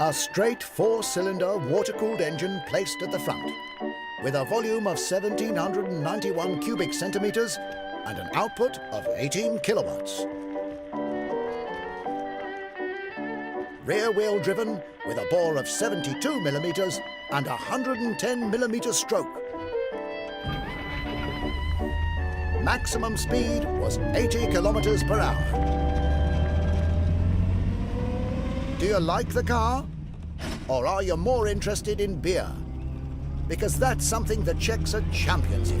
A straight four-cylinder water-cooled engine placed at the front, with a volume of 1,791 cubic centimetres and an output of 18 kilowatts. Rear-wheel driven with a bore of 72 millimetres and 110 millimetre stroke. Maximum speed was 80 kilometres per hour. Do you like the car? Or are you more interested in beer? Because that's something the Czechs are champions in.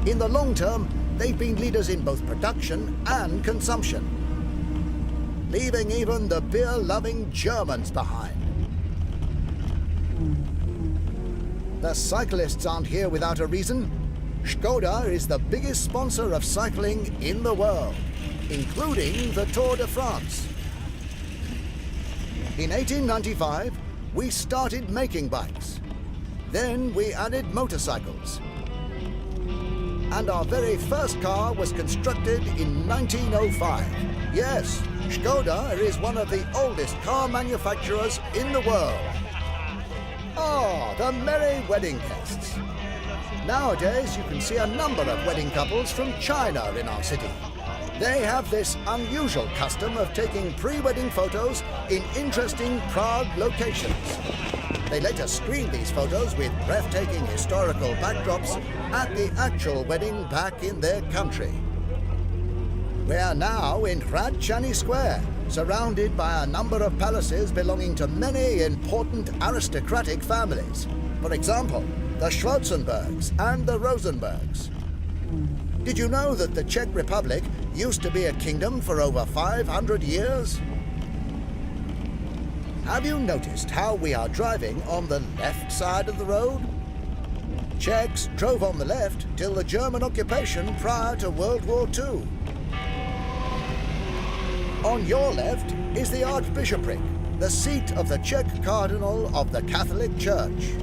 In the long term, they've been leaders in both production and consumption, leaving even the beer-loving Germans behind. The cyclists aren't here without a reason. Skoda is the biggest sponsor of cycling in the world, including the Tour de France. In 1895, we started making bikes. Then we added motorcycles. And our very first car was constructed in 1905. Yes, Skoda is one of the oldest car manufacturers in the world. Oh, the merry wedding guests. Nowadays, you can see a number of wedding couples from China in our city. They have this unusual custom of taking pre-wedding photos in interesting Prague locations. They later screen these photos with breathtaking historical backdrops at the actual wedding back in their country. We are now in Hradčany Square, surrounded by a number of palaces belonging to many important aristocratic families. For example, the Schwarzenbergs and the Rosenbergs. Did you know that the Czech Republic used to be a kingdom for over 500 years? Have you noticed how we are driving on the left side of the road? Czechs drove on the left till the German occupation prior to World War II. On your left is the Archbishopric, the seat of the Czech Cardinal of the Catholic Church.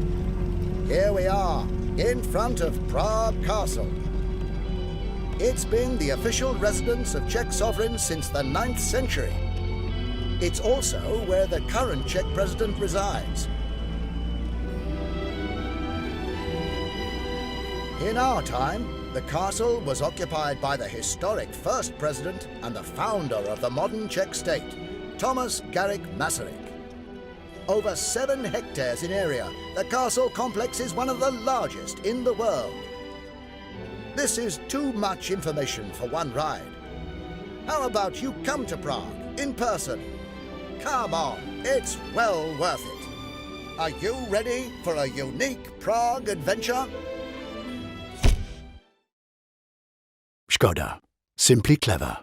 Here we are, in front of Prague Castle. It's been the official residence of Czech sovereigns since the 9th century. It's also where the current Czech president resides. In our time, the castle was occupied by the historic first president and the founder of the modern Czech state, Thomas Garrick Masaryk. Over 7 hectares in area, the castle complex is one of the largest in the world. This is too much information for one ride. How about you come to Prague in person? Come on, it's well worth it. Are you ready for a unique Prague adventure? Škoda. Simply clever.